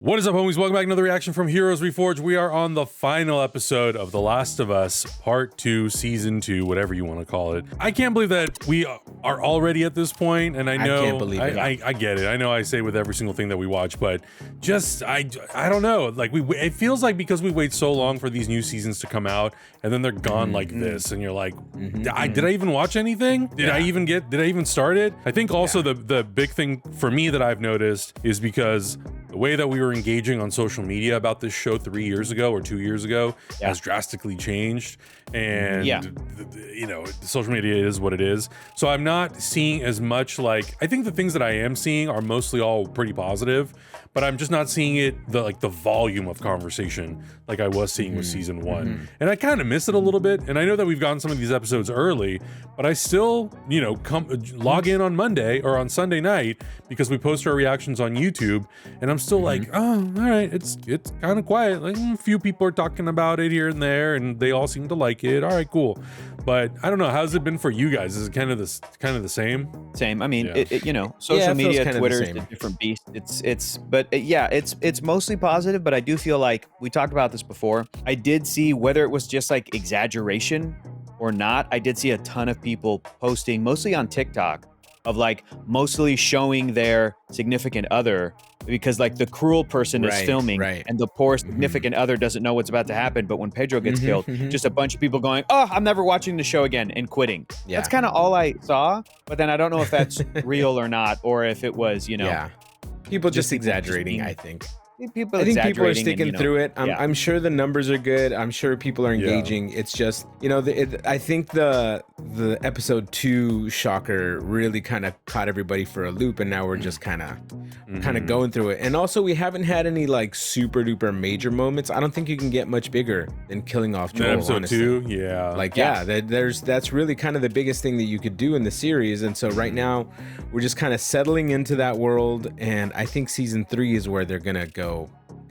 What is up, homies? Welcome back to another reaction from Heroes Reforged. We are on the final episode of The Last of Us Part 2, Season 2, whatever you want to call it. I can't believe that we are already at this point, and I know, I can't believe it. I get it. I know I say with every single thing that we watch, but just, I don't know. Like, it feels like because we wait so long for these new seasons to come out, and then they're gone like this, and you're like, did I even watch anything? Did I even start it? I think also the big thing for me that I've noticed is because the way that we were engaging on social media about this show 3 years ago or 2 years ago has drastically changed. And, you know, social media is what it is. So I'm not seeing as much, like, I think the things that I am seeing are mostly all pretty positive, but I'm just not seeing it, the volume of conversation like I was seeing with season 1. And I kind of miss it a little bit. And I know that we've gotten some of these episodes early, but I still, you know, log in on Monday or on Sunday night because we post our reactions on YouTube, and I'm still like, oh, all right, it's kind of quiet. Like, a few people are talking about it here and there, and they all seem to like it. All right, cool. But I don't know, how's it been for you guys? Is it kind of the same? Same. I mean, you know, social media, Twitter is a different beast. It's mostly positive, but I do feel like we talked about this before. I did see, whether it was just like exaggeration or not, I did see a ton of people posting, mostly on TikTok, of like mostly showing their significant other, because like the cruel person is filming and the poor significant other doesn't know what's about to happen. But when Pedro gets killed, just a bunch of people going, oh, I'm never watching the show again, and quitting. That's kind of all I saw. But then I don't know if that's real or not, or if it was, you know, people just exaggerating. I think people are sticking and, through it. I'm sure the numbers are good. I'm sure people are engaging. It's just, you know, I think the episode 2 shocker really kind of caught everybody for a loop, and now we're just kind of going through it. And also, we haven't had any like super duper major moments. I don't think you can get much bigger than killing off Joel. Episode 2, like that's really kind of the biggest thing that you could do in the series. And so right now, we're just kind of settling into that world, and I think season 3 is where they're gonna go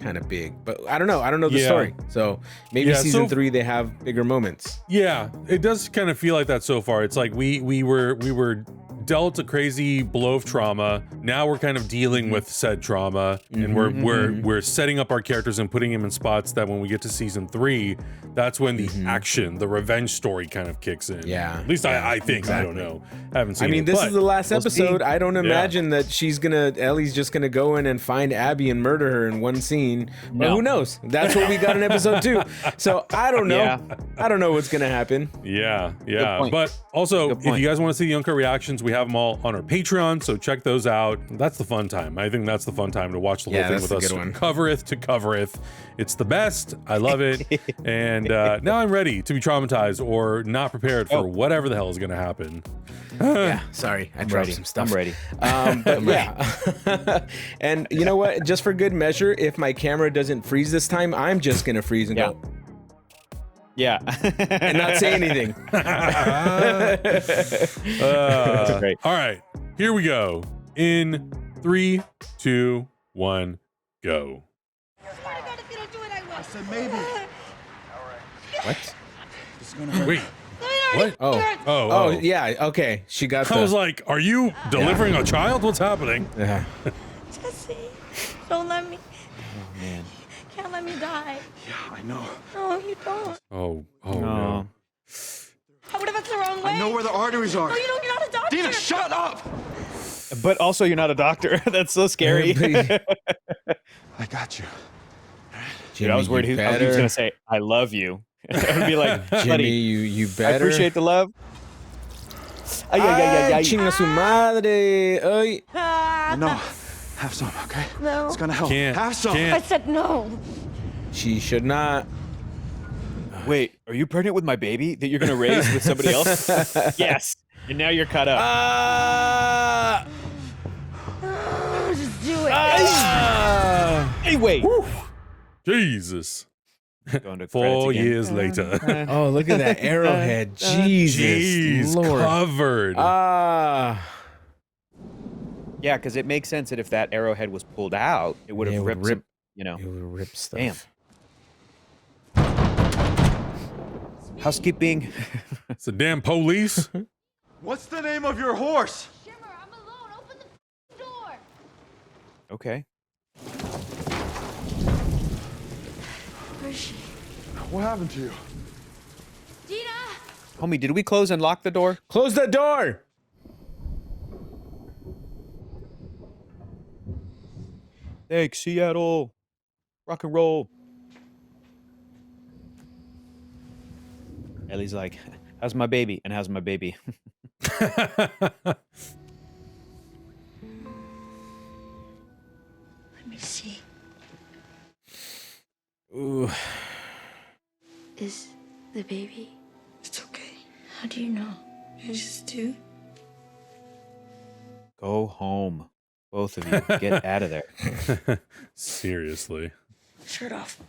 kind of big, but I don't know the story, so maybe season 3 they have bigger moments. It does kind of feel like that so far. It's like we were dealt a crazy blow of trauma. Now we're kind of dealing with said trauma, and we're setting up our characters and putting them in spots that when we get to season 3, that's when the action, the revenge story kind of kicks in. At least I think. Exactly. I don't know. I haven't seen it. I mean, this is the last episode. I don't imagine that Ellie's just gonna go in and find Abby and murder her in one scene. But who knows? That's what we got in episode 2. So I don't know. I don't know what's gonna happen. But also, if you guys want to see the Uncut reactions, we have them all on our Patreon, so check those out. That's the fun time. I think that's the fun time to watch the whole thing with us, covereth to covereth. It's the best. I love it. And now I'm ready to be traumatized or not prepared for whatever the hell is going to happen. Sorry, I dropped some stuff. I'm ready. But and you know what? Just for good measure, if my camera doesn't freeze this time, I'm just gonna freeze and go. And not say anything. Great. All right, here we go. In 3, 2, 1, go. I said maybe. What? It's gonna hurt. Wait. What? Oh, yeah. Okay, she got. I was like, "Are you delivering a child? What's happening?" Jesse, don't let me. Oh man. Can't let me die. Yeah, I know. No, you don't. Oh no. What if it's the wrong way? I know where the arteries are. No, you don't. You're not a doctor. Dina, shut up! But also, you're not a doctor. That's so scary. I got you. Dude, I was worried he was gonna say, "I love you." I would be like, Jimmy, you better. I appreciate the love. Chinga su madre. Ay. No, have some, okay? No. It's gonna help. Have some. I said no. She should not. Wait, are you pregnant with my baby that you're gonna raise with somebody else? Yes. And now you're cut up. Just do it. Hey, wait. Jesus. 4 years later. Oh, look at that arrowhead. Jesus Lord. Covered. Yeah, because it makes sense that if that arrowhead was pulled out, it would have ripped some, you know. It would rip stuff. Damn. Housekeeping. It's the damn police. What's the name of your horse? Shimmer, I'm alone. Open the door. Okay. What happened to you? Dina! Homie, did we close and lock the door? Close the door. Thanks, Seattle. Rock and roll. Ellie's like, how's my baby? And how's my baby? Let me see. Ooh. Is the baby? It's okay. How do you know? I just do. Go home. Both of you. Get out of there. Seriously. Shirt off.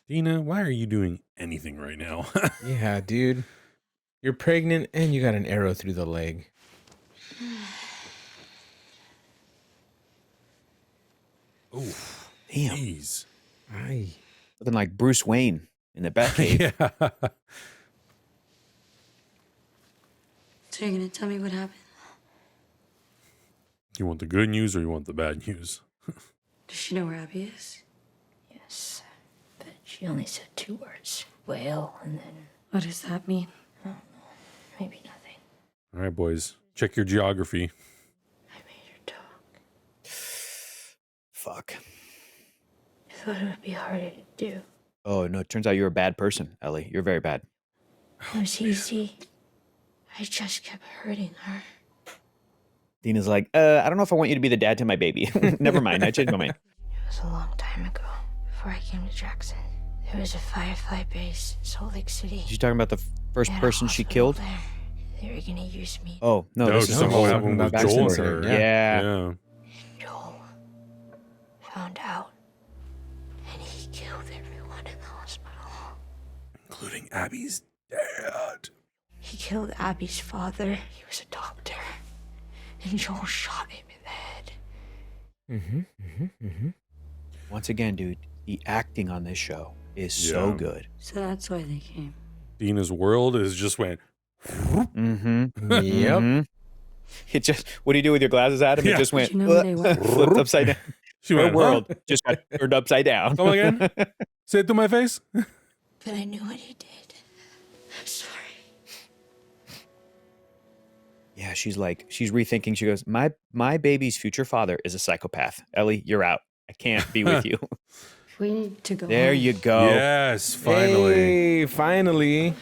Dina, why are you doing anything right now? Yeah, dude. You're pregnant and you got an arrow through the leg. Oh, Damn. jeez. Aye. Looking like Bruce Wayne in the Batcave. Yeah. So you're gonna tell me what happened? You want the good news or you want the bad news? Does she know where Abby is? Yes, but she only said 2 words. Whale, and then What does that mean? maybe nothing. All right, boys. Check your geography. I made her talk. Fuck. I thought it would be harder to do. Oh, no. It turns out you're a bad person, Ellie. You're very bad. It was easy. I just kept hurting her. Dina's like, I don't know if I want you to be the dad to my baby. Never mind. I changed my mind. It was a long time ago, before I came to Jackson. There was a Firefly base in Salt Lake City. She's talking about the first They had a person she hospital killed? there. They were gonna use me. Oh, no. No, This is just something something whole- happened with back Joel and story, her. Yeah. Yeah. Joel found out, and he killed everyone in the hospital. Including Abby's dad. He killed Abby's father. He was a doctor. And Joel shot him in the head. Once again, dude, the acting on this show is so Yeah. good. So that's why they came. Dina's world is just went. Mm-hmm. Yep. Mhm. It just, what do you do with your glasses, Adam? Yeah. It just went, Did you know who they were? flipped upside down. She Her went, world huh? just got turned upside down. Come again? Say it to my face. But I knew what he did. I'm sorry. Yeah, she's rethinking. She goes, my baby's future father is a psychopath. Ellie, you're out. I can't be with you. We need to go There home. you go. Yes, finally. Hey, finally.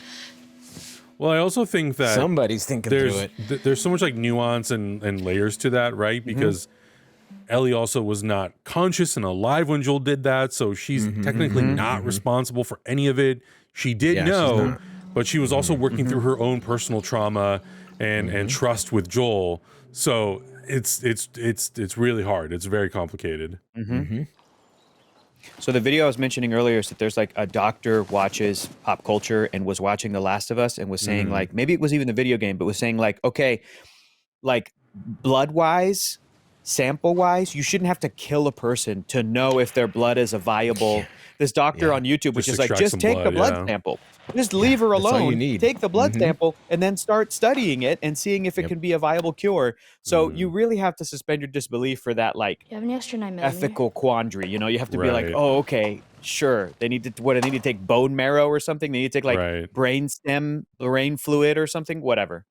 Well, I also think that Somebody's thinking there's through it. there's so much like nuance and layers to that, right? Because Ellie also was not conscious and alive when Joel did that, so she's technically not responsible for any of it. She did Yeah, she's know, not. but she was also working through her own personal trauma and trust with Joel. So it's really hard. It's very complicated. So the video I was mentioning earlier is that there's like a doctor watches pop culture and was watching The Last of Us and was saying like, maybe it was even the video game, but was saying like, okay, like blood wise, sample wise, you shouldn't have to kill a person to know if their blood is a viable. This doctor on YouTube was Just just like, extract just some take the blood, blood yeah. sample. Just leave her that's all you alone. need. Take the blood sample and then start studying it and seeing if it can be a viable cure. So you really have to suspend your disbelief for that like You have an extra 9mm. ethical quandary. You know, you have to be like, Right. oh, okay, sure. They need to they need to take bone marrow or something. They need to take like Right. brain fluid or something. Whatever.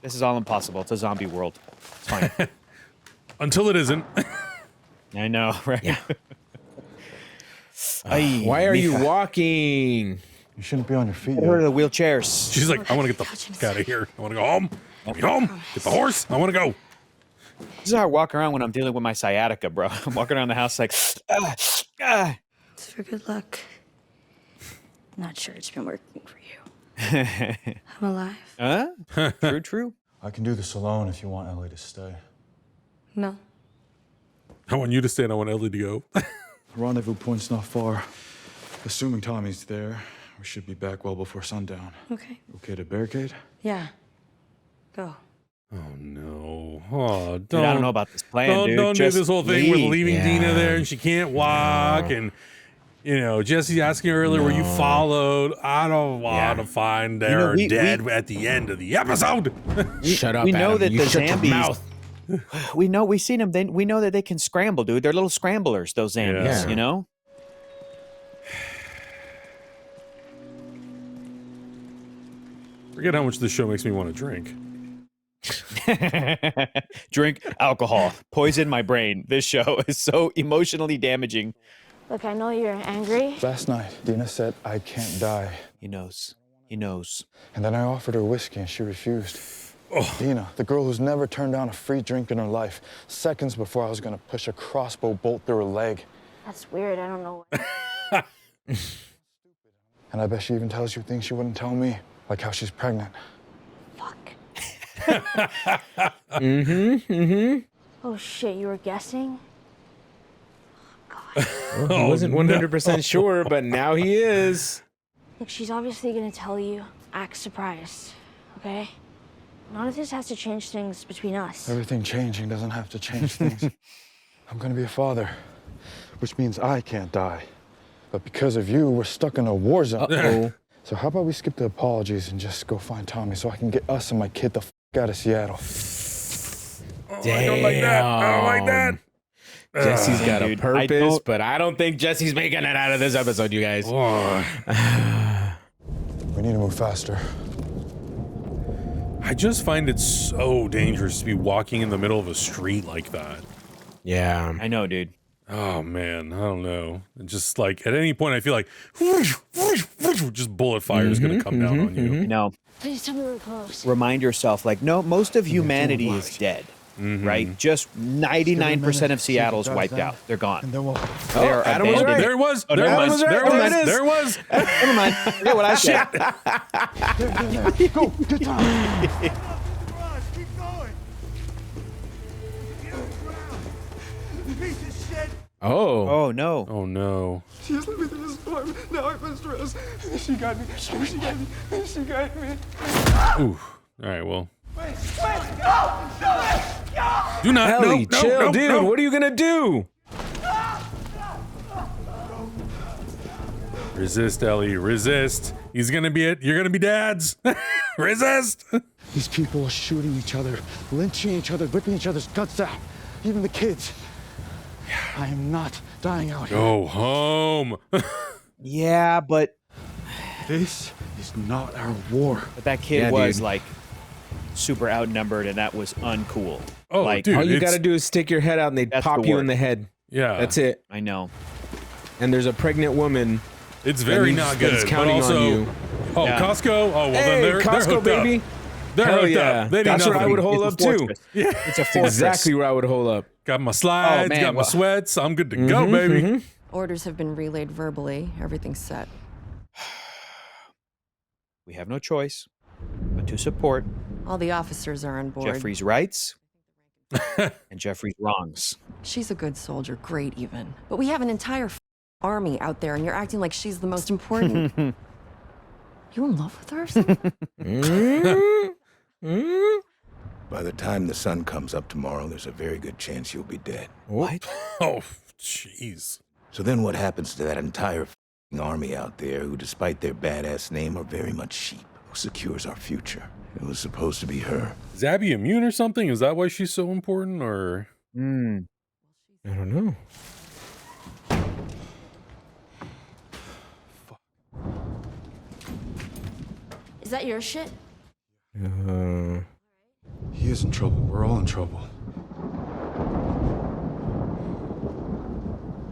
This is all impossible. It's a zombie world. It's fine. Until it isn't. I know, right? Yeah. Ay, Why are you mija. You walking? shouldn't be on your feet Get her to yet. the wheelchairs. She's like, I want to get the fuck out of here. I want to go home. Get home. Get the horse. I want to go. This is how I walk around when I'm dealing with my sciatica, bro. I'm walking around the house like, ah. It's for good luck. Not sure it's been working for you. I'm alive. Huh? True. I can do this alone if you want Ellie to stay. No. I want you to stay and I want Ellie to go. The rendezvous point's not far. Assuming Tommy's there, we should be back well before sundown. Okay. Okay to barricade? Yeah. Go. Oh no. Oh, don't. Dude, I don't know about this plan, Don't, dude. don't do Just this whole thing with leave. leaving Yeah. Dina there and she can't walk. And, you know, Jesse asking earlier where you followed. I don't want to find know, her we- dead at the end of the episode. Shut up, we know Adam. that You the shut your zombies- mouth. we've seen them. We know that they can scramble, dude. They're little scramblers, those zombies. Yeah. You know. Forget how much this show makes me want to drink. Drink alcohol, poison my brain. This show is so emotionally damaging. Look, I know you're angry. Last night, Dina said I can't die. He knows. He knows. And then I offered her whiskey and she refused. Oh. Dina, the girl who's never turned down a free drink in her life, seconds before I was gonna push a crossbow bolt through her leg. That's weird. I don't know. And I bet she even tells you things she wouldn't tell me, like how she's pregnant. Fuck. Mm-hmm. Oh shit, you were guessing? Well, he wasn't 100% sure, but now he is. Look, she's obviously gonna tell you. Act surprised, okay? None of this has to change things between us. Everything changing doesn't have to change things. I'm gonna be a father, which means I can't die. But because of you, we're stuck in a war zone. Uh-oh. So how about we skip the apologies and just go find Tommy so I can get us and my kid the f out of Seattle. Damn. I don't like that. I don't like that. Jesse's got a Dude, purpose, but I don't think Jesse's making it out of this episode, you guys. We need to move faster. I just find it so dangerous to be walking in the middle of a street like that. Yeah. I know, dude. Oh man, I don't know. Just like at any point, I feel like just bullet fire is going to come down on you. No. Please tell me we're close. Remind yourself, like, no, most of humanity is dead. Right? Just 99% of Seattle's wiped out. They're gone. And then we'll... They are Adam was abandoned. right. There it was. Oh, There never it was. mind. There it There was. it is. There it was. Never mind. Forget what I said. Go, good time. Keep going. Piece of shit. Oh. Oh, no. Oh no. She just let me through this storm. Now I'm in stress. She got me. She got me. She got me. Ooh. All right. Well. Wait, no! Do not. Ellie, no, chill, no, dude. no. What are you gonna do? Resist, Ellie. Resist. He's gonna be it. You're gonna be dads. Resist. These people are shooting each other, lynching each other, ripping each other's guts out. Even the kids. I am not dying out here. Go home. Yeah, but This is not our war. that kid Yeah, was, dude. like, super outnumbered, and that was uncool. Oh, like, dude. All you it's- gotta do is stick your head out and they That's pop the you word. in the head. Yeah. That's it. I know. And there's a pregnant woman. It's very that not is- good. that is But counting on also, you. oh, Yeah. Costco. Oh, well, then Hey, they're Costco, hooked baby. up. They're Hell hooked yeah. up. They need That's where I nothing. would hold It's a up too. fortress. Yeah. It's a fortress. Exactly where I would hold up. Got my slides. man, got my well- sweats. I'm good to go, baby. Orders have been relayed verbally. Everything's set. We have no choice but to support All the officers are on board. Jeffrey's rights and Jeffrey's wrongs. She's a good soldier, great even. But we have an entire army out there, and you're acting like she's the most important. You in love with her or something? By the time the sun comes up tomorrow, there's a very good chance you'll be dead. What? Oh, jeez. So then what happens to that entire f***ing army out there who, despite their badass name, are very much sheep? Who secures our future? It was supposed to be her. Is Abby immune or something? Is that why she's so important? Or I don't know. Is that your shit? He is in trouble. We're all in trouble.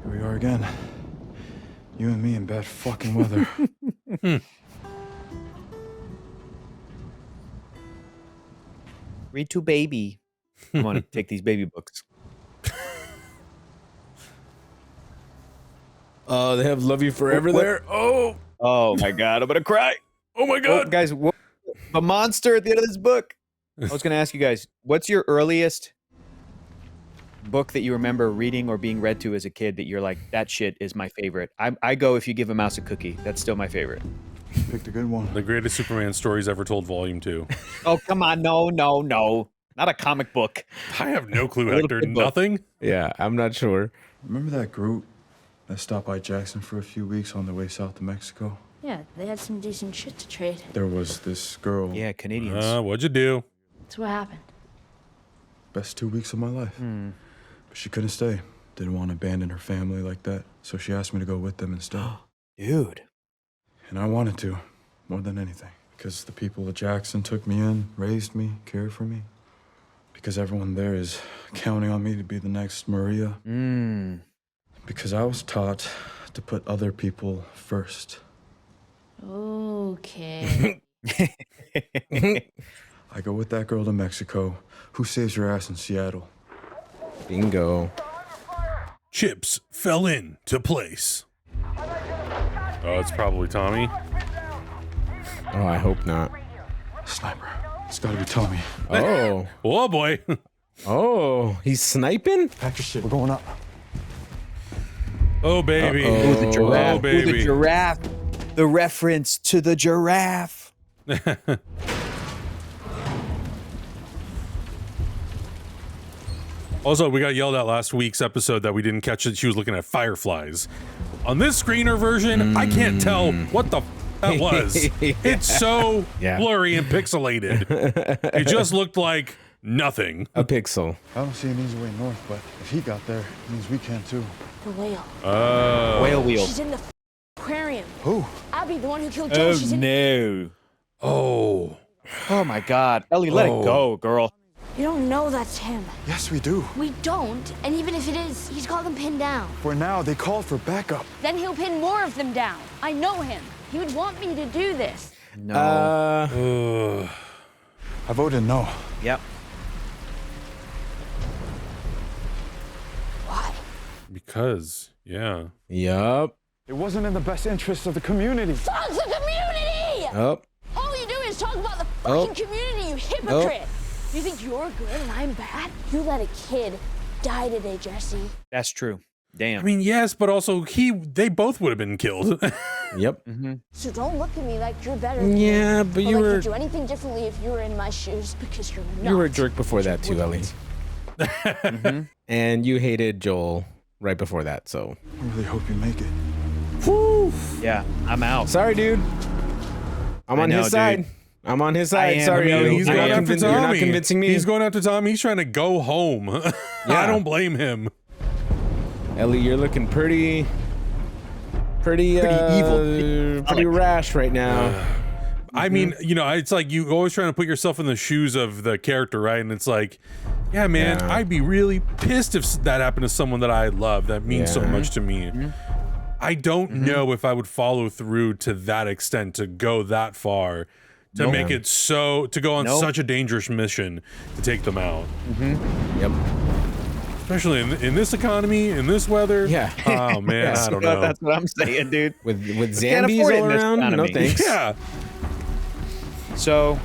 Here we are again. You and me in bad fucking weather. Read to baby. I want to take these baby books. Oh, they have Love You Forever What- there? Oh. Oh my god, I'm gonna cry. oh my Oh, god, guys, the monster at the end of this book. I was gonna ask you guys, what's your earliest book that you remember reading or being read to as a kid that you're like, that shit is my favorite? I go If You Give a Mouse a Cookie. That's still my favorite. Picked a good one. the greatest Superman stories ever told, Volume 2. Oh, come on. No. Not a comic book. I have no clue, little Hector. kid book. Nothing. Yeah, I'm not sure. Remember that group that stopped by Jackson for a few weeks on their way south to Mexico? Yeah, they had some decent shit to trade. There was this girl. Yeah, Canadians. What'd you do? That's what happened. Best 2 weeks of my life. But she couldn't stay. Didn't want to abandon her family like that. So she asked me to go with them instead. Dude. And I wanted to, more than anything. Because the people at Jackson took me in, raised me, cared for me. Because everyone there is counting on me to be the next Maria. Because I was taught to put other people first. Okay. I go with that girl to Mexico. Who saves your ass in Seattle? Bingo. Chips fell into place. Oh, it's probably Tommy. Oh, I hope not. Sniper. It's gotta be Tommy. Oh. Oh, boy. Oh, he's sniping? Pack your shit. We're going up. Oh, baby. Ooh, the giraffe. Oh, baby. Ooh, the giraffe. The reference to the giraffe. Also, we got yelled at last week's episode that we didn't catch that she was looking at fireflies. On this screener version, I can't tell what the that was. It's so blurry and pixelated. It just looked like nothing. A pixel. I don't see an easy way north, but if he got there, it means we can too. The whale. Whale wheel. She's in the aquarium. Who? Abby, the one who killed Joe. She's in. No. Oh. Oh my God. Ellie, let it go, girl. You don't know that's him. Yes, we do. We don't. And even if it is, he's got them pinned down. For now, they called for backup. Then he'll pin more of them down. I know him. He would want me to do this. No. I voted no. Yep. Why? Because, yeah. Yup. It wasn't in the best interest of the community. Fuck the community! Yup. All you do is talk about the fucking community, you hypocrite! You think you're good and I'm bad? You let a kid die today, Jesse. That's true. Damn. I mean, yes, but also they both would have been killed. Yep. So don't look at me like you're better than me. Yeah, but you or like were you'd do anything differently if you were in my shoes, because you're not. you were a jerk before that too, Ellie. And you hated Joel right before that, so. I really hope you make it. Whew. Yeah, I'm out. Sorry, dude. I'm on his side. I'm on his side. am. Sorry, I mean, Ellie. He's going after Tommy. You're not convincing me. He's going after Tommy. He's trying to go home. I don't blame him. Ellie, you're looking pretty evil, pretty rash right now. I mean, you know, it's like you always trying to put yourself in the shoes of the character, right? And it's like, yeah, man, I'd be really pissed if that happened to someone that I love. That means so much to me. I don't know if I would follow through to that extent, to go that far, to make it so, to go on such a dangerous mission to take them out. Yep. Especially in this economy, in this weather. Yeah. Oh man, I don't know. That's what I'm saying, dude. With zombies all around, no thanks. Yeah. So,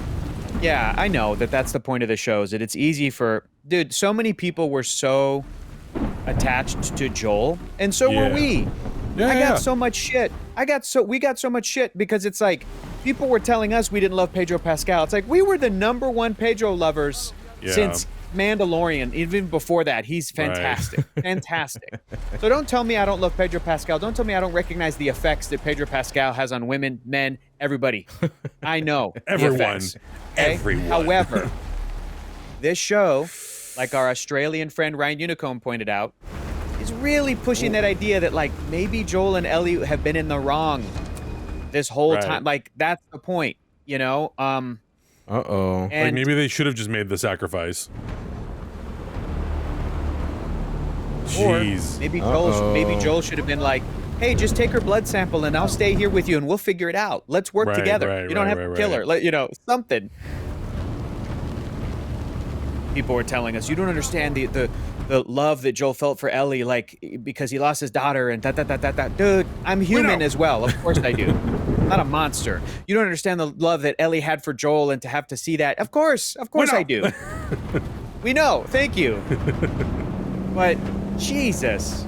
yeah, I know that's the point of the show, is that it's easy for, dude, so many people were so attached to Joel, and so were we. Yeah, I got so much shit. We got so much shit because it's like, people were telling us we didn't love Pedro Pascal. It's like, we were the #1 Pedro lovers since Mandalorian. Even before that, he's fantastic. Fantastic. So don't tell me I don't love Pedro Pascal. Don't tell me I don't recognize the effects that Pedro Pascal has on women, men, everybody. I know. Everyone. The effects, okay? Everyone. However, this show, like our Australian friend Ryan Unicombe pointed out, is really pushing that idea that, like, maybe Joel and Ellie have been in the wrong this whole time. Like, that's the point, you know? Uh-oh. Like maybe they should have just made the sacrifice. Jeez. Or maybe Joel should have been like, hey, just take her blood sample and I'll stay here with you and we'll figure it out. Let's work together. You don't have to kill her. You know, something. People were telling us, you don't understand the love that Joel felt for Ellie, like, because he lost his daughter and that. Dude, I'm human as well. Of course I do. I'm not a monster. You don't understand the love that Ellie had for Joel, and to have to see that. Of course I do. We know. Thank you. But Jesus.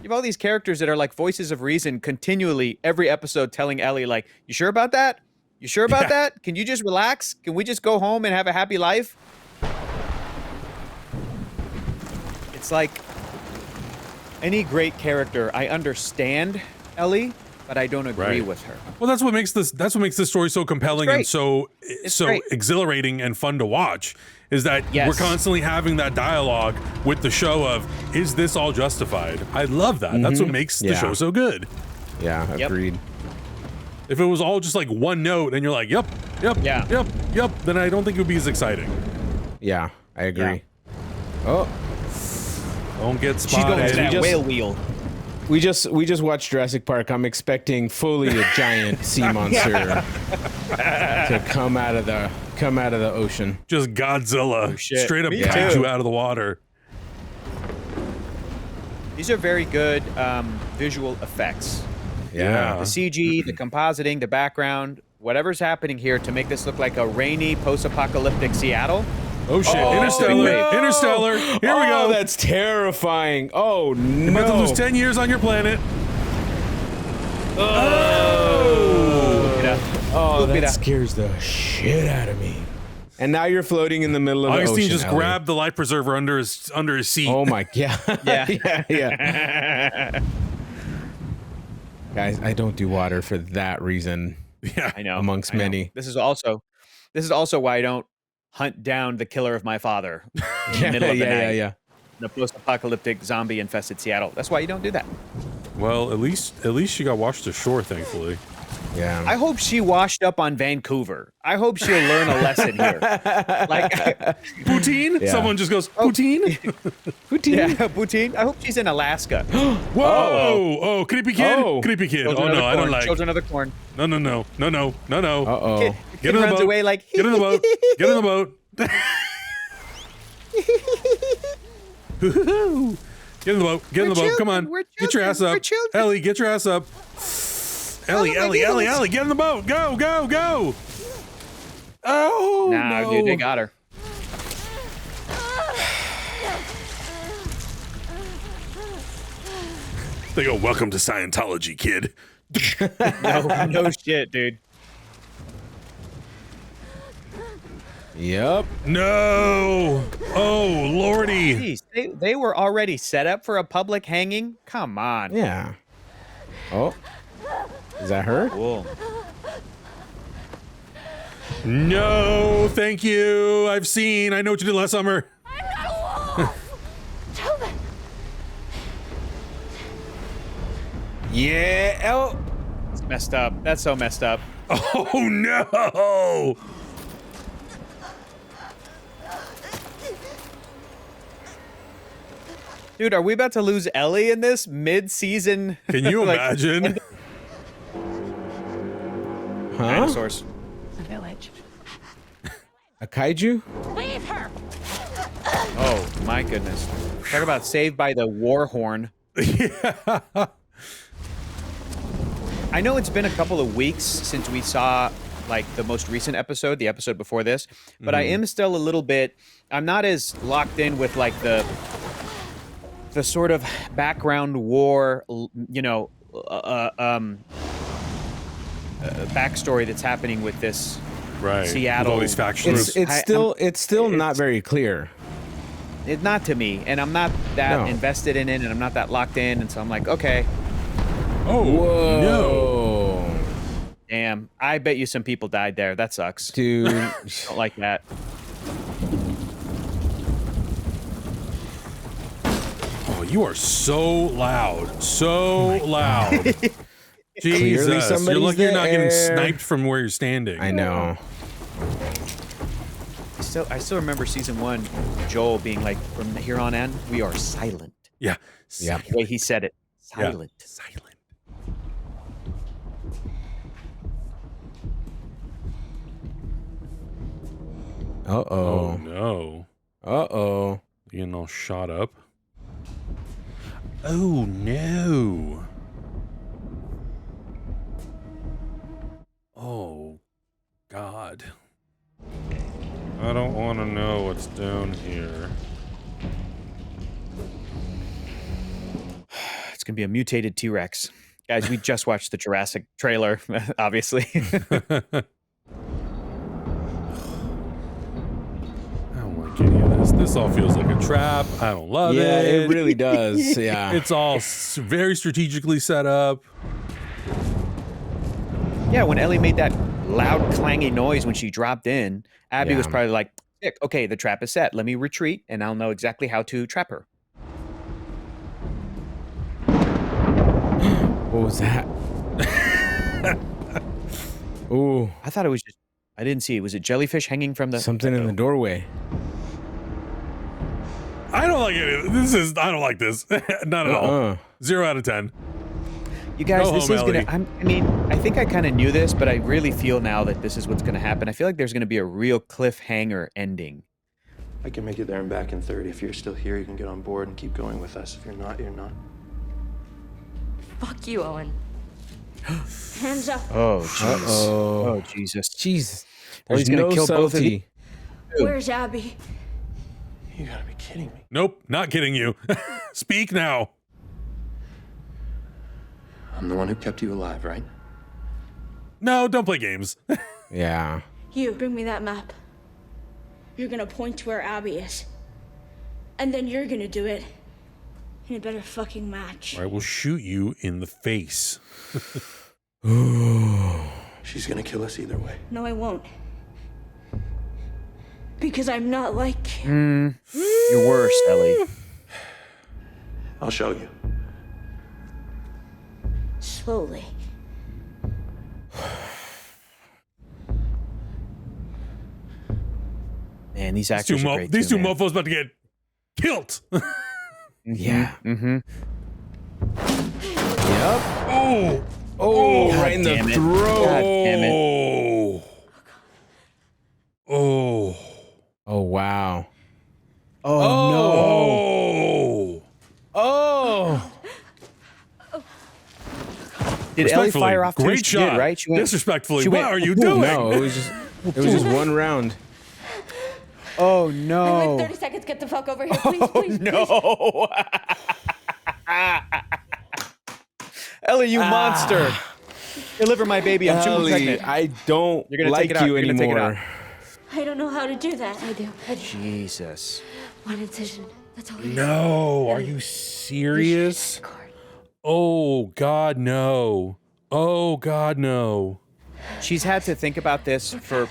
You have all these characters that are like voices of reason continually every episode telling Ellie, like, you sure about that? You sure about that? Can you just relax? Can we just go home and have a happy life? It's like any great character, I understand Ellie, but I don't agree with her. Well, that's what makes this story so compelling and so great. exhilarating and fun to watch. Is that we're constantly having that dialogue with the show of, is this all justified? I love that. That's what makes the show so good. Yeah, agreed. If it was all just like one note and you're like, yep, then I don't think it would be as exciting. Yeah, I agree. Oh, don't get spotted. She's going to that whale wheel. We just watched Jurassic Park. I'm expecting fully a giant sea monster to come out of the ocean. Just Godzilla, straight up catch you out of the water. These are very good visual effects. Yeah. The CG, the compositing, the background, whatever's happening here to make this look like a rainy post-apocalyptic Seattle. Oh shit! Interstellar! Here we go. That's terrifying. Oh no! You're about to lose 10 years on your planet. That scares the shit out of me. And now you're floating in the middle of the ocean. Augustine just grabbed the life preserver under his seat. Oh my god! yeah. Guys, I don't do water for that reason. Yeah, I know. Amongst many. This is also why I don't hunt down the killer of my father in the middle of the night. Yeah. The post-apocalyptic zombie-infested Seattle. That's why you don't do that. Well, at least she got washed ashore, thankfully. Yeah. I hope she washed up on Vancouver. I hope she'll learn a lesson here. Like poutine? Yeah. Someone just goes, poutine? Poutine? Yeah, poutine. I hope she's in Alaska. Whoa! Oh, creepy kid. Creepy kid. Children I don't like. Children of the Corn. No. Uh-oh. Get in the boat. Away like, Get in the boat. Get in the boat. Get in the boat. Get in the boat. Come on. Get your ass up. Ellie, get your ass up. Ellie, get in the boat. Go. Oh, no. Dude, they got her. They go, welcome to Scientology, kid. No shit, dude. Yep. No. Oh, lordy. Jeez, they were already set up for a public hanging? Come on. Yeah. Oh. Is that her? Cool. No, thank you. I know what you did last summer. I'm not a wolf. Tell them. Yeah. Oh. It's messed up. That's so messed up. Oh, no. Dude, are we about to lose Ellie in this mid-season? Can you imagine? Dinosaurs. A village. A kaiju? Leave her. Oh my goodness! Talk about saved by the war horn. Yeah. I know it's been a couple of weeks since we saw like the most recent episode, the episode before this, but I am still a little bit. I'm not as locked in with like the sort of background war, backstory that's happening with this Seattle. With all these factions. It's still not very clear. It's not to me, and I'm not that invested in it, and I'm not that locked in, and so I'm like, okay. Oh, whoa. No. Damn, I bet you some people died there. That sucks. Dude. Don't like that. Oh, you are so loud. So loud. Jesus, you're lucky you're not getting sniped from where you're standing. I know. I still remember season 1, Joel being like, from here on in, we are silent. Yeah. Yeah. The way he said it. Silent. Yeah. Silent. Uh-oh. Oh, no. Uh-oh. Being all shot up. Oh, no. Oh, God. I don't want to know what's down here. It's going to be a mutated T-Rex. Guys, we just watched the Jurassic trailer, obviously. I don't like any of this. This all feels like a trap. I don't love it. Yeah, it really does. Yeah. It's all very strategically set up. Yeah, when Ellie made that loud clangy noise when she dropped in, Abby was Yeah. probably like, "Sick, okay, the trap is set. Let me retreat and I'll know exactly how to trap her." What was that? Ooh, I thought it was just, I didn't see. Was it jellyfish hanging from the... something in the doorway. I don't like it. I don't like this. Not at all. 0 out of 10. You guys, Go this home, is gonna... Ellie. I mean, I think I kind of knew this, but I really feel now that this is what's gonna happen. I feel like there's gonna be a real cliffhanger ending. I can make it there and back in 30. If you're still here, you can get on board and keep going with us. If you're not, you're not. Fuck you, Owen. Hands up. Oh, jeez. Oh, Jesus. Jesus. Well, There's he's gonna no kill both of you. subtlety. Where's Abby? You gotta be kidding me. Nope, not kidding you. Speak now. I'm the one who kept you alive, right? No, don't play games. Yeah. You, bring me that map. You're gonna point to where Abby is. And then you're gonna do it. And it better fucking match. I will shoot you in the face. She's gonna kill us either way. No, I won't. Because I'm not like you. You're worse, Ellie. I'll show you. Slowly. Man, these actors are great These too, two man. mofos about to get killed. Yeah. Mm-hmm. Yep. Oh. Oh, God right in the damn it. throat. God damn it. Oh. Oh, wow. Oh. Oh. Did Ellie Respectfully, fire off two? great She shot. did, right? She went, Disrespectfully, she what went- are you doing? No, it was just one round. Oh, I went no. 30 seconds. Get the fuck over here, please, please, please. No. Ellie, you monster. Deliver my baby. I'm super Ellie, pregnant. I don't You're gonna like take it out. you You're gonna take it anymore. I don't know how to do that. I do. Jesus. One incision. That's all. I need. No, are you serious? Oh God, no. Oh God, no. She's had to think about this for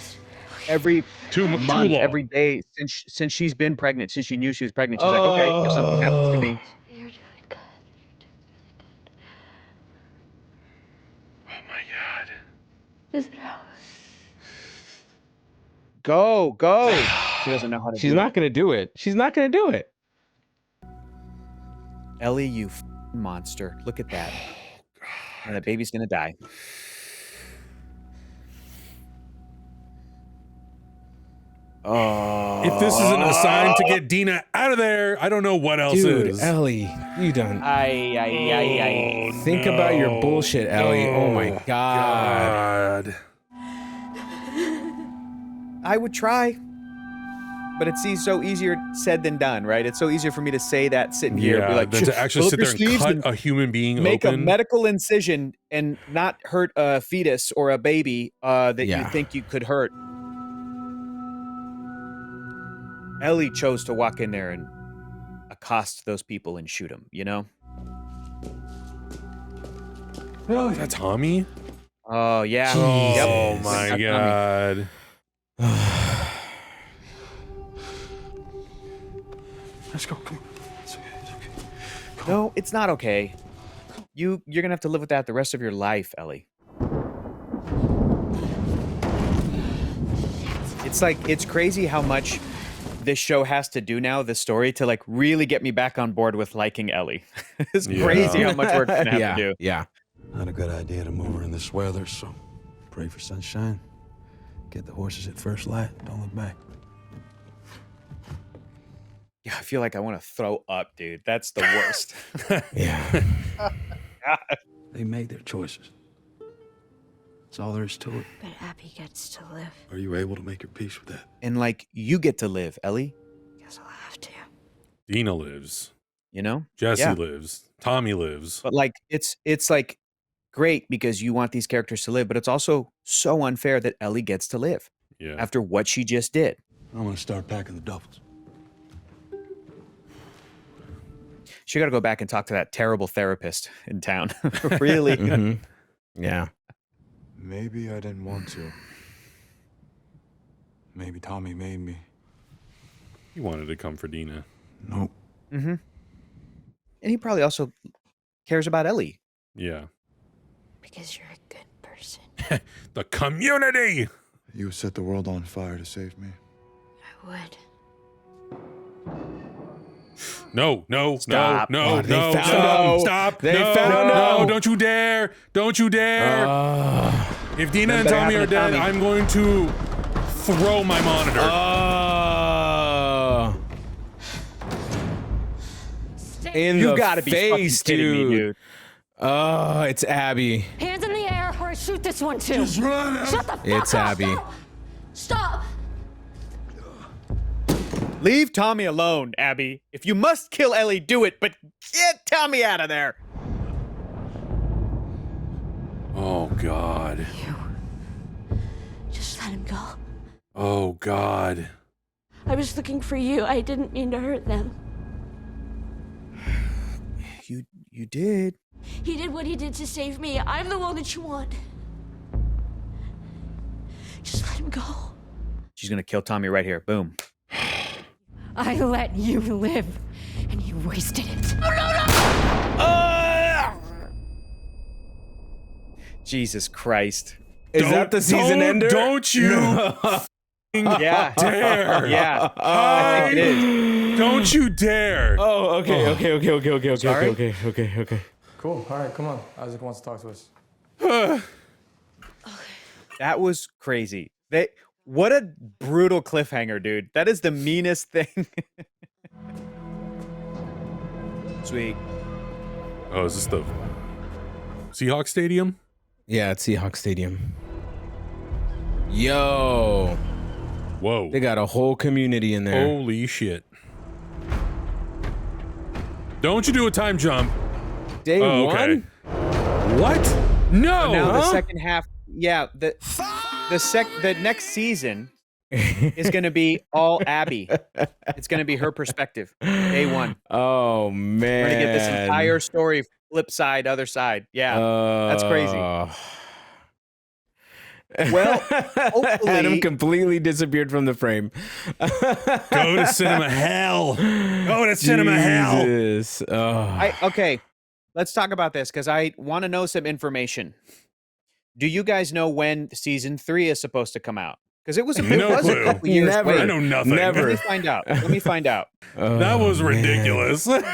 every month, long. every day since she's been pregnant, since she knew she was pregnant. She's like, okay, if something happens to me. You're doing good. Oh my God. Is it how? Go. She doesn't know how to She's do not gonna do it. She's not gonna do it. it. Ellie, you monster. Look at that. And that baby's gonna die. Oh. If this isn't a sign to get Dina out of there, I don't know what else Dude, is. Ellie, you done. Ay. Think about your bullshit, Ellie. Oh my God. God. I would try. But it's so easier said than done, right? It's so easier for me to say that sitting here. Yeah, Be like, than to actually "Pull sit up there your and sleeves cut a human being make open. a medical incision and not hurt a fetus or a baby that you think you could hurt. Ellie chose to walk in there and accost those people and shoot them, you know? Oh, is that Tommy? Oh, yeah. Oh Yep. my That's God. Let's go. Come on. It's okay. It's okay. Tommy. No, it's not okay. You're going to have to live with that the rest of your life, Ellie. It's crazy how much this show has to do now, this story, to like really get me back on board with liking Ellie. It's crazy how much work it's gonna have to do. Yeah. Not a good idea to move her in this weather, so pray for sunshine. Get the horses at first light. Don't look back. Yeah, I feel like I want to throw up, dude. That's the worst. Yeah. They made their choices. That's all there is to it. But Abby gets to live. Are you able to make your peace with that? And like, you get to live, Ellie. Guess I'll have to. Dina lives. You know? Jesse Yeah. lives. Tommy lives. But like, it's like great because you want these characters to live, but it's also so unfair that Ellie gets to live Yeah. after what she just did. I'm gonna start packing the duffels. She got to go back and talk to that terrible therapist in town. Really? Mhm. Yeah. Maybe I didn't want to. Maybe Tommy made me. He wanted to come for Dina. Nope. And he probably also cares about Ellie. Yeah. Because you're a good person. The community! You set the world on fire to save me. I would. No, Stop. no, They found no, him. stop. They no, found no, him. don't you dare. Don't you dare. If Dina and better Tommy are happen to dead, Tommy. I'm going to throw my monitor. In You the gotta be face, fucking kidding me, dude. Oh, it's Abby. Hands in the air or I shoot this one too. Just run. Shut the fuck It's up. Abby. Stop. Leave Tommy alone, Abby. If you must kill Ellie, do it, but get Tommy out of there. Oh, God. Just let him go. Oh, God. I was looking for you. I didn't mean to hurt them. You did. He did what he did to save me. I'm the one that you want. Just let him go. She's gonna kill Tommy right here. Boom. I let you live, and you wasted it. Jesus Christ. Is that the season ender? Don't you Yeah. dare. Yeah. I think it is. Don't you dare. Oh, okay. Sorry? Okay. Cool. All right, come on. Isaac wants to talk to us. That was crazy. What a brutal cliffhanger, dude. That is the meanest thing. Sweet. Oh, is this the Seahawks Stadium? Yeah, it's Seahawks Stadium. Yo, Whoa. they got a whole community in there. Holy shit. Don't you do a time jump. Day Oh, okay. one? What? No. Now the second half, yeah, the next season is going to be all Abby. It's going to be her perspective. Day one. Oh, man. We're going to get this entire story, flip side, other side. Yeah, that's crazy. Well, hopefully... Adam completely disappeared from the frame. Go to cinema hell. Go to cinema hell. Jesus. Okay, let's talk about this because I want to know some information. Do you guys know when season 3 is supposed to come out? Because it was a clue. couple years Never. away. I know nothing. Never. Let me find out. That was ridiculous. What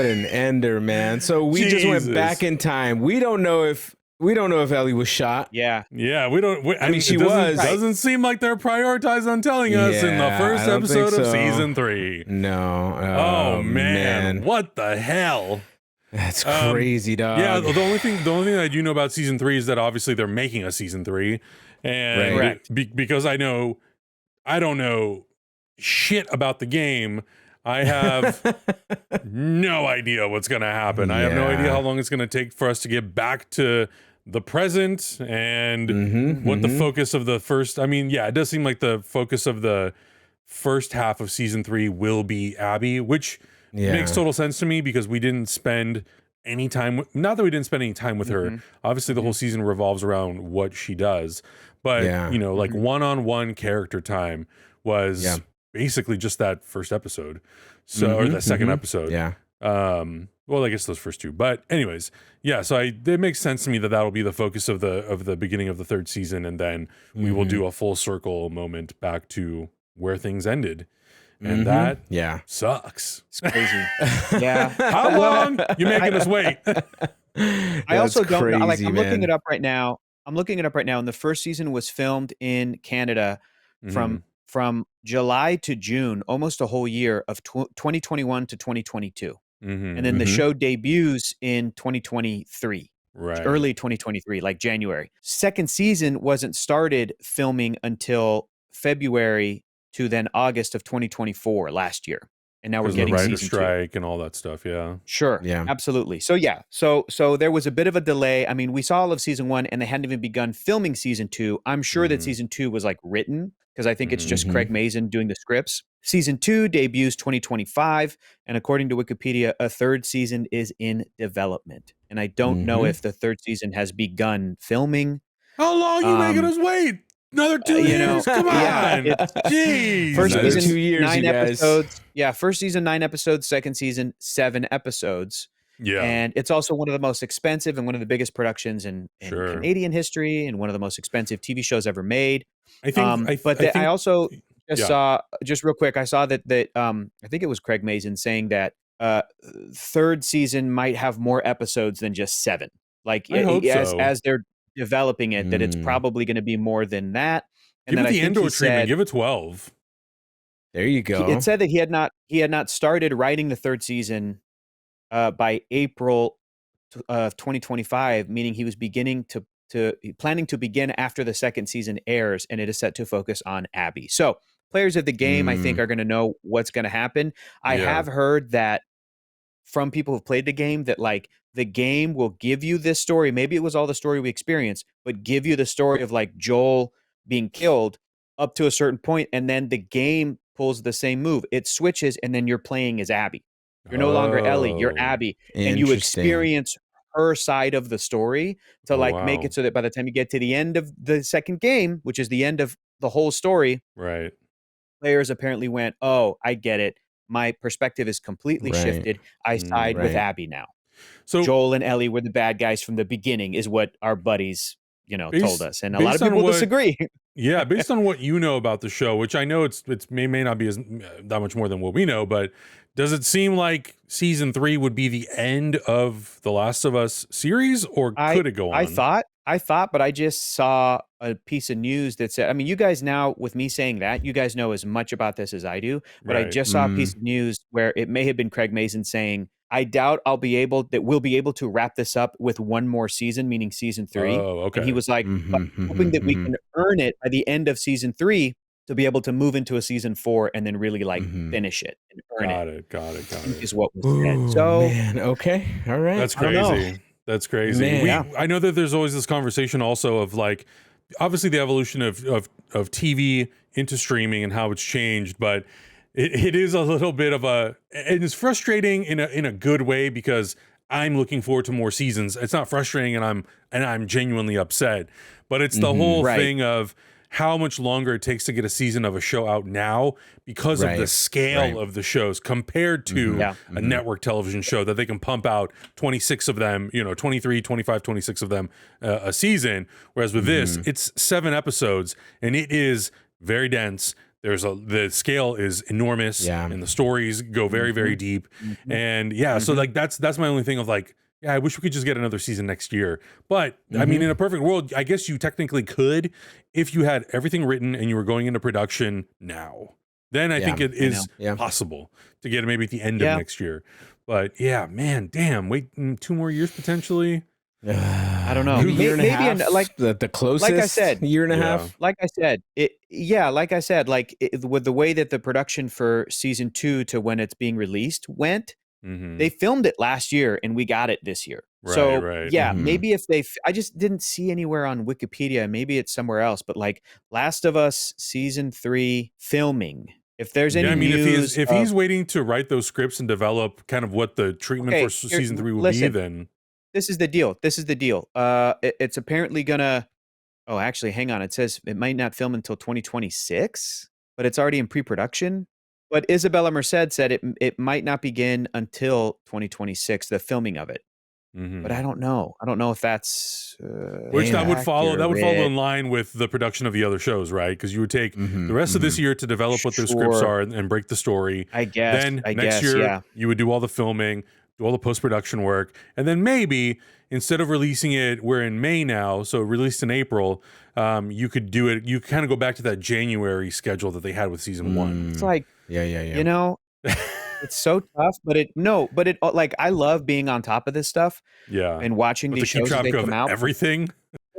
an ender, man. So we just went Jesus. back in time. We don't know if Ellie was shot. Yeah. Yeah, we don't. I mean, she it doesn't, was. Doesn't seem like they're prioritized on telling us in the Yeah, first I don't think episode of so. season 3. No. Oh man, what the hell? That's crazy, dog. Yeah, the only thing that I do know about season 3 is that obviously they're making a season 3, and Right. because I don't know shit about the game. I have no idea what's going to happen. I have no idea how long it's going to take for us to get back to the present and what the focus of the first. I mean, yeah, it does seem like the focus of the first half of season 3 will be Abby, which makes total sense to me because we didn't spend any time. Not that we didn't spend any time with her. Obviously, the whole season revolves around what she does, but you know, like one-on-one character time was basically just that first episode. So, or the second episode. Yeah. Well, I guess those first two, but anyways, yeah. So it makes sense to me that that'll be the focus of the beginning of the third season, and then we will do a full circle moment back to where things ended, and that sucks. It's crazy. Yeah. How long you making us wait? I also don't know. Like, I'm looking man. it up right now. And the first season was filmed in Canada from July to June, almost a whole year of 2021 to 2022. And then the show debuts in 2023, Right. early 2023, like January. Second season wasn't started filming until February to then August of 2024 last year. And now we're Because getting the writer season strike and all that stuff. Yeah. Sure. Yeah. Absolutely. So yeah. So there was a bit of a delay. I mean, we saw all of season 1 and they hadn't even begun filming season 2. I'm sure that season 2 was like written because I think it's just Craig Mazin doing the scripts. Season 2 debuts 2025. And according to Wikipedia, a third season is in development. And I don't know if the third season has begun filming. How long you making us wait? Another 2 years? Come on. Jeez. First Another season, 2 years, 9 you guys. episodes. Yeah, first season, 9 episodes. Second season, 7 episodes. Yeah. And it's also one of the most expensive and one of the biggest productions in Canadian history and one of the most expensive TV shows ever made. I think, I also just saw, just real quick, I saw that I think it was Craig Mazin saying that third season might have more episodes than just 7. Like as they're developing it, that it's probably going to be more than that. And give then it the Andor treatment. Give it 12. There you go. It said that he had not started writing the third season by April of 2025, meaning he was planning to begin after the second season airs, and it is set to focus on Abby. So players of the game, I think, are going to know what's going to happen. I have heard that from people who've played the game that like the game will give you this story. Maybe it was all the story we experienced, but give you the story of like Joel being killed up to a certain point, and then the game pulls the same move. It switches, and then you're playing as Abby. You're no longer Ellie, you're Abby, and you experience her side of the story to make it so that by the time you get to the end of the second game, which is the end of the whole story, right? Players apparently went, "Oh, I get it. My perspective is completely shifted. I side with Abby now." So Joel and Ellie were the bad guys from the beginning, is what our buddies, told us, and a lot of people disagree. Yeah, based on what you know about the show, which I know it's may not be that much more than what we know, but does it seem like season 3 would be the end of the Last of Us series, or could it go on? I thought, but I just saw a piece of news that said, I mean, you guys now, with me saying that, you guys know as much about this as I do, but I just saw a piece of news where it may have been Craig Mazin saying, I doubt we'll be able to wrap this up with one more season, meaning season 3. Oh, okay. And he was like, hoping that we can earn it by the end of season 3 to be able to move into a season 4 and then really finish it and earn it. Got it. Is what was said. So, man, okay. All right. That's crazy. That's crazy. I know that there's always this conversation also of like, obviously the evolution of TV into streaming and how it's changed, but it is a little bit of and it's frustrating in a good way, because I'm looking forward to more seasons. It's not frustrating and I'm genuinely upset, but it's the whole thing of how much longer it takes to get a season of a show out now because of the scale of the shows compared to a network television show that they can pump out 26 of them, 23, 25, 26 of them a season. Whereas with this, it's 7 episodes and it is very dense. The scale is enormous and the stories go very, very deep. And so like, that's my only thing of like, I wish we could just get another season next year. But I mean, in a perfect world, I guess you technically could if you had everything written and you were going into production now. Then I think it is possible to get it maybe at the end of next year. But wait 2 more years potentially. I don't know. Maybe the closest. Like I said, year and a half. Like I said, with the way that the production for season 2 to when it's being released went. They filmed it last year and we got it this year. Maybe if I just didn't see anywhere on Wikipedia, maybe it's somewhere else, but like Last of Us season 3 filming, if there's any news, if he's waiting to write those scripts and develop kind of what the treatment for season 3 will be, then this is the deal. It's apparently gonna, actually, hang on. It says it might not film until 2026, but it's already in pre-production. But Isabella Merced said it might not begin until 2026, the filming of it. But I don't know. I don't know if that's which that would follow in line with the production of the other shows, right? Because you would take the rest of this year to develop what those scripts are and break the story. I guess. Then next year you would do all the filming, do all the post-production work, and then maybe instead of releasing it, we're in May now, so released in April, you could do it. You kind of go back to that January schedule that they had with season 1. It's like, it's so tough, but like, I love being on top of this stuff. And watching these shows as they come out. Everything.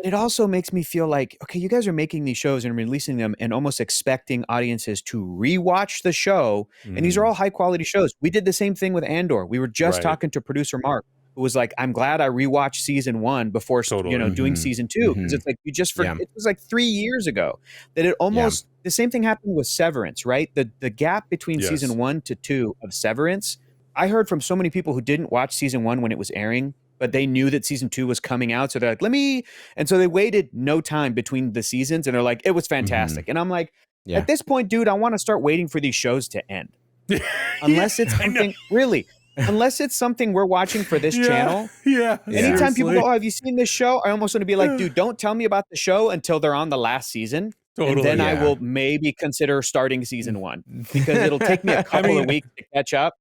It also makes me feel like, okay, you guys are making these shows and releasing them and almost expecting audiences to rewatch the show. And these are all high quality shows. We did the same thing with Andor. We were just talking to producer Mark, who was like, I'm glad I rewatched season 1 before, doing season 2. Because it's like, you just forget. It was like 3 years ago that it almost, the same thing happened with Severance, right? The gap between season 1 to 2 of Severance, I heard from so many people who didn't watch season 1 when it was airing, but they knew that season 2 was coming out. So they're like, and so they waited no time between the seasons, and they're like, it was fantastic. And I'm like, at this point, dude, I want to start waiting for these shows to end. Unless it's something, really, unless it's something we're watching for this channel. Anytime people go, oh, have you seen this show? I almost want to be like, dude, don't tell me about the show until they're on the last season. And then I will maybe consider starting season 1, because it'll take me a couple of weeks to catch up.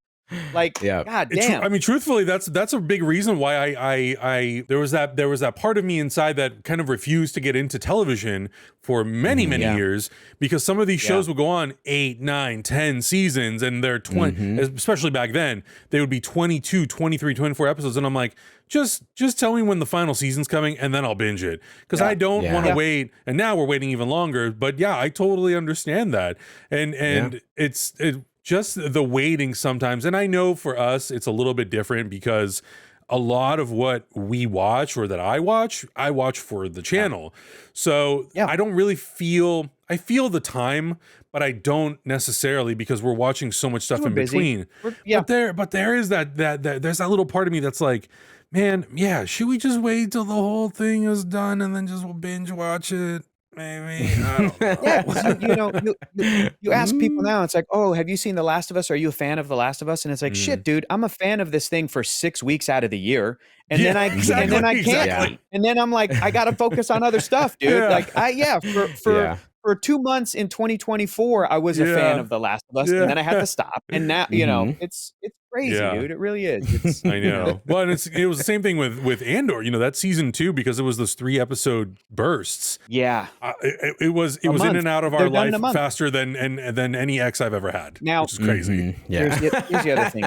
Like, God damn. I mean, truthfully, that's a big reason why I there was that part of me inside that kind of refused to get into television for many years, because some of these shows would go on 8, 9, 10 seasons, and they're 20, especially back then, they would be 22, 23, 24 episodes. And I'm like, just tell me when the final season's coming, and then I'll binge it, because I don't want to wait. And now we're waiting even longer. But yeah, I totally understand that. And it's just the waiting sometimes. And I know for us, it's a little bit different, because a lot of what we watch, or that I watch for the channel. So I don't really I feel the time, but I don't necessarily, because we're watching so much stuff in between. But there is that there's that little part of me that's like, man, should we just wait till the whole thing is done and then just binge watch it? Maybe. I don't know. You ask people now, it's like, oh, have you seen The Last of Us? Are you a fan of The Last of Us? And it's like, shit, dude, I'm a fan of this thing for 6 weeks out of the year. And then I can't. And then I'm like, I got to focus on other stuff, dude. Like, for 2 months in 2024, I was a fan of The Last of Us, and then I had to stop. And now, it's crazy, dude. It really is. I know. Well, and it was the same thing with Andor. That season 2, because it was those 3 episode bursts. Yeah, it was in and out of our life faster than any ex I've ever had. Now, which is crazy. Here's the other thing.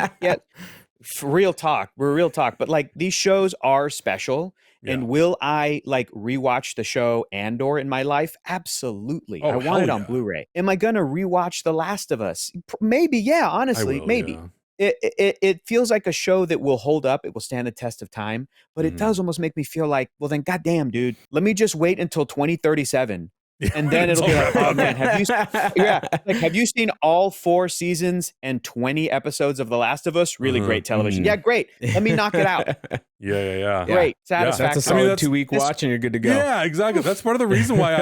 For real talk. We're real talk. But like, these shows are special. And will I like rewatch the show Andor in my life? Absolutely. I want it on Blu-ray. Am I gonna rewatch The Last of Us? Maybe. Yeah. Honestly, maybe. It feels like a show that will hold up. It will stand the test of time. But it does almost make me feel like, well, then, goddamn, dude, let me just wait until 2037. And then it'll be like, oh man, have you seen all 4 seasons and 20 episodes of The Last of Us? Really great television. Yeah, great. Let me knock it out. Great. Satisfaction. That's a solid 2-week watch and you're good to go. Yeah, exactly. That's part of the reason why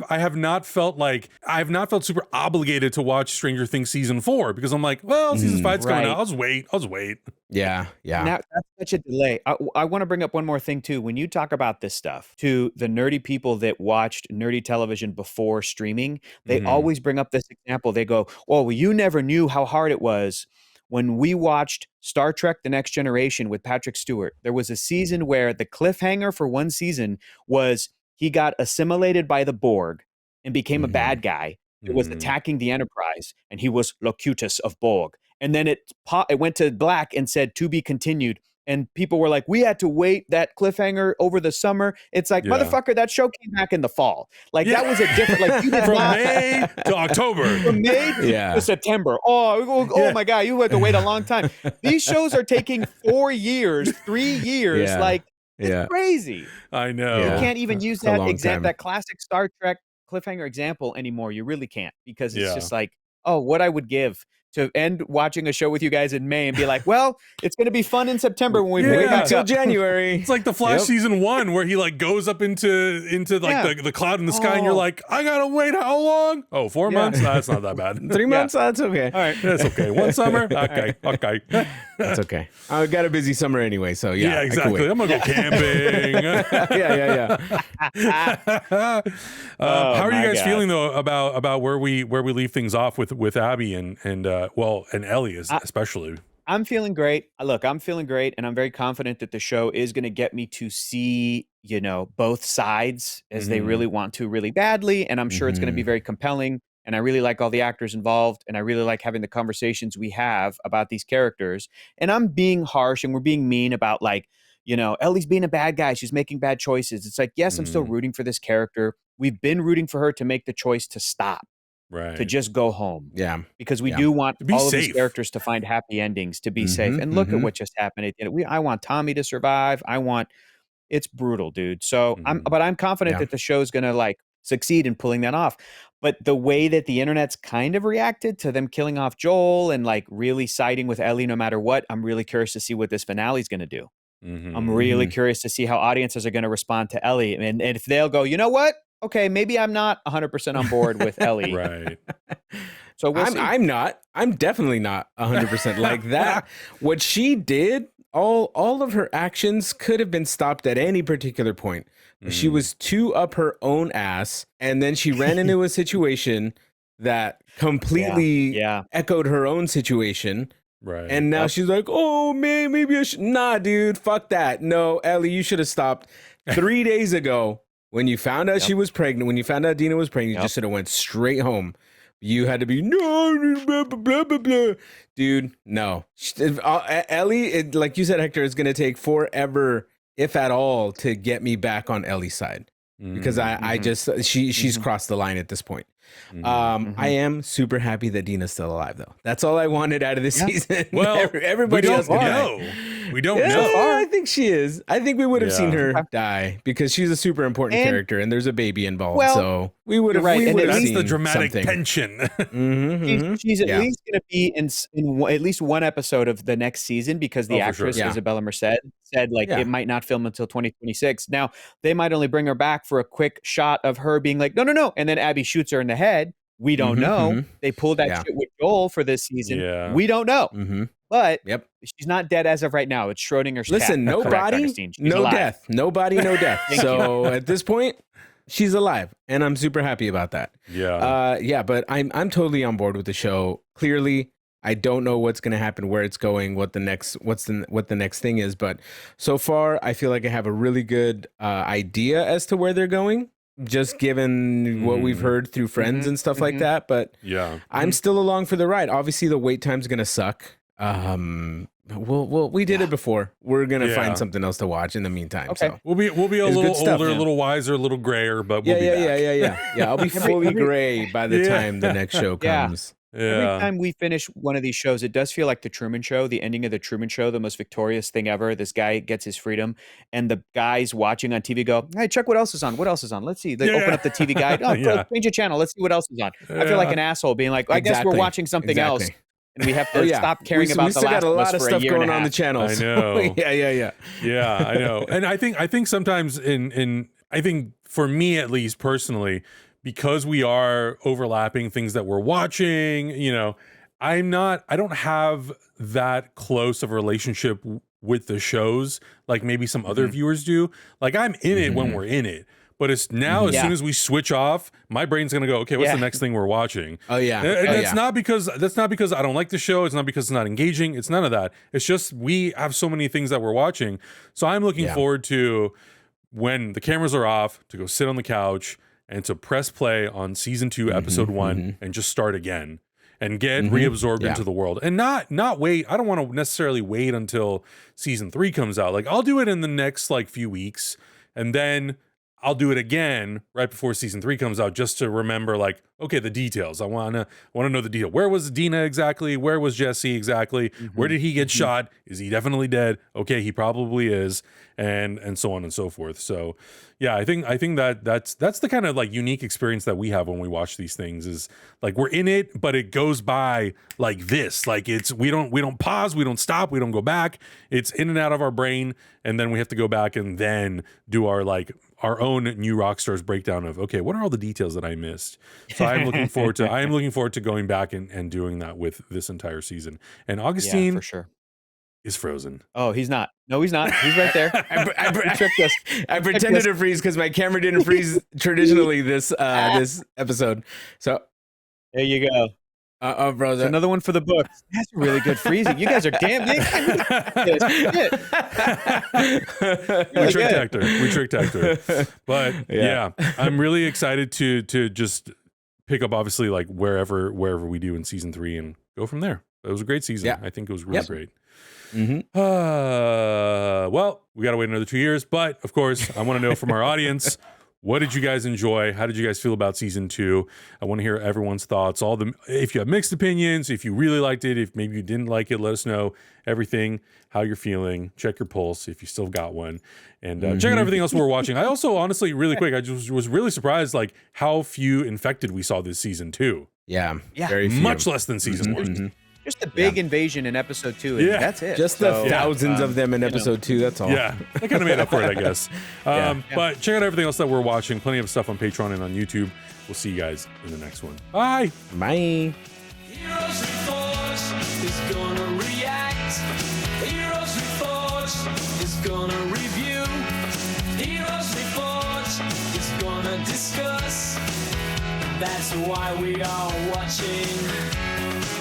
I have not felt super obligated to watch Stranger Things season 4, because I'm like, well, season 5's coming out. I'll just wait. Yeah. Now, that's such a delay. I want to bring up one more thing too. When you talk about this stuff to the nerdy people that watched nerdy television before streaming, they always bring up this example. They go, oh, well, you never knew how hard it was. When we watched Star Trek The Next Generation with Patrick Stewart, there was a season where the cliffhanger for one season was he got assimilated by the Borg and became a bad guy who was attacking the Enterprise, and he was Locutus of Borg. And then it went to black and said, to be continued. And people were like, we had to wait that cliffhanger over the summer. It's like, motherfucker, that show came back in the fall. Like, that was a different, like, you did from May to October. From May to September. Oh my God, you had to wait a long time. These shows are taking 4 years, 3 years. Like, it's crazy. I know. You can't even use that classic Star Trek cliffhanger example anymore. You really can't, because it's just like, oh, what I would give to end watching a show with you guys in May and be like, well, it's going to be fun in September when we wait until January. It's like the Flash season 1 where he like goes up into like the cloud in the sky, and you're like, I gotta wait how long? Oh, 4 months? No, that's not that bad. 3 months? That's okay. All right, that's okay. 1 summer? Okay. That's okay. I got a busy summer anyway, so yeah, exactly. I'm gonna go camping. How are you guys feeling though about where we leave things off with Abby and Ellie especially? I'm feeling great. Look, I'm feeling great, and I'm very confident that the show is going to get me to see, both sides as they really want to, really badly, and I'm sure it's going to be very compelling. And I really like all the actors involved, and I really like having the conversations we have about these characters. And I'm being harsh, and we're being mean about, like, Ellie's being a bad guy. She's making bad choices. It's like, yes, I'm still rooting for this character. We've been rooting for her to make the choice to stop. Right. To just go home. Yeah. Because we do want all of safe. these characters to find happy endings, to be safe. And look at what just happened. I want Tommy to survive. It's brutal, dude. So I'm confident that the show's going to like succeed in pulling that off. But the way that the internet's kind of reacted to them killing off Joel and like really siding with Ellie no matter what, I'm really curious to see what this finale is going to do. I'm really curious to see how audiences are going to respond to Ellie. And if they'll go, you know what? Okay, maybe I'm not 100% on board with Ellie. Right. So we'll see. I'm not. I'm definitely not 100% like that. What she did, all of her actions could have been stopped at any particular point. She was too up her own ass, and then she ran into a situation that completely echoed her own situation. Right. And now she's like, oh man, maybe I should. Nah, dude, fuck that. No, Ellie, you should have stopped 3 days ago when you found out she was pregnant. When you found out Dina was pregnant, you just should have went straight home. You had to be no, blah, blah, blah, blah. Dude, no. Ellie, like you said, Hector, is going to take forever, if at all, to get me back on Ellie's side. Because I just, she's crossed the line at this point. I am super happy that Dina's still alive, though. That's all I wanted out of this season. Well, everybody else know. We don't know. So far, I think she is. I think we would have seen her die because she's a super important character, and there's a baby involved. So we would have. Right. We would have That's seen the dramatic something. tension. She's at least going to be in at least one episode of the next season because the actress Isabella Merced said it might not film until 2026. Now they might only bring her back for a quick shot of her being like, no, and then Abby shoots her in the head. We don't know. They pulled that shit with Joel for this season. Yeah. We don't know. But she's not dead as of right now. It's Schrodinger's cat. Listen, no body, no death. Nobody, no death. So at this point, she's alive, and I'm super happy about that. Yeah. But I'm totally on board with the show. Clearly, I don't know what's going to happen, where it's going, what the next thing is. But so far, I feel like I have a really good idea as to where they're going, just given what we've heard through friends and stuff like that. But I'm still along for the ride. Obviously, the wait time's going to suck. We did it before. We're gonna find something else to watch in the meantime. Okay. So We'll be a little older, a little wiser, a little grayer, but we'll be back. Yeah. I'll be fully gray by the time the next show comes. Every time we finish one of these shows, it does feel like the Truman Show, the ending of the Truman Show, the most victorious thing ever. This guy gets his freedom, and the guys watching on TV go, "Hey, check what else is on. What else is on? Let's see." They open up the TV guide. Oh, go change a channel. Let's see what else is on. I feel like an asshole being like, "I guess we're watching something else." And we have to stop caring about the last got a lot of stuff going on the I channels. know. Yeah, I know. And I think sometimes I think for me at least personally, because we are overlapping things that we're watching, I don't have that close of a relationship with the shows like maybe some other viewers do. Like I'm in it when we're in it. But it's now, as soon as we switch off, my brain's gonna go, okay, what's the next thing we're watching? And that's not because I don't like the show. It's not because it's not engaging. It's none of that. It's just we have so many things that we're watching. So I'm looking forward to when the cameras are off to go sit on the couch and to press play on season 2, episode 1, and just start again and get reabsorbed into the world and not wait. I don't want to necessarily wait until season 3 comes out. Like I'll do it in the next few weeks, and then I'll do it again right before season 3 comes out, just to remember, okay, the details. I want to know the deal. Where was Dina exactly? Where was Jesse exactly? Where did he get shot? Is he definitely dead? Okay, he probably is, and so on and so forth. So, yeah, I think that's the kind of unique experience that we have when we watch these things. Is we're in it, but it goes by like this. We don't pause, we don't stop, we don't go back. It's in and out of our brain, and then we have to go back and then do our own new Rockstars breakdown of, okay, what are all the details that I missed? So I am looking forward to going back and doing that with this entire season. And Augustine for sure is frozen. Oh, he's not. No, he's not. He's right there. I tricked us. I pretended to freeze because my camera didn't freeze traditionally this episode. So there you go. Bro, it's another one for the books. That's really good freezing. You guys are damn. We tricked Hector. But yeah, I'm really excited to just pick up, obviously, wherever we do in season 3 and go from there. It was a great season. I think it was really great. Well, we got to wait another 2 years, but of course, I want to know from our audience, what did you guys enjoy? How did you guys feel about season 2? I want to hear everyone's thoughts. If you have mixed opinions, if you really liked it, if maybe you didn't like it, let us know everything, how you're feeling. Check your pulse if you still got one, and check out everything else we're watching. I also, honestly, really quick, I just was really surprised how few infected we saw this season too. Yeah, very few. Much less than season 1. Just the big invasion in episode 2, and Yeah. that's it. Just the thousands of them in episode 2. That's all. Yeah, that kind of made up for it, I guess. But check out everything else that we're watching. Plenty of stuff on Patreon and on YouTube. We'll see you guys in the next one. Bye. Bye. Heroes Reforged is gonna react. Heroes Reforged is gonna review. Heroes Reforged is gonna discuss. That's why we are watching.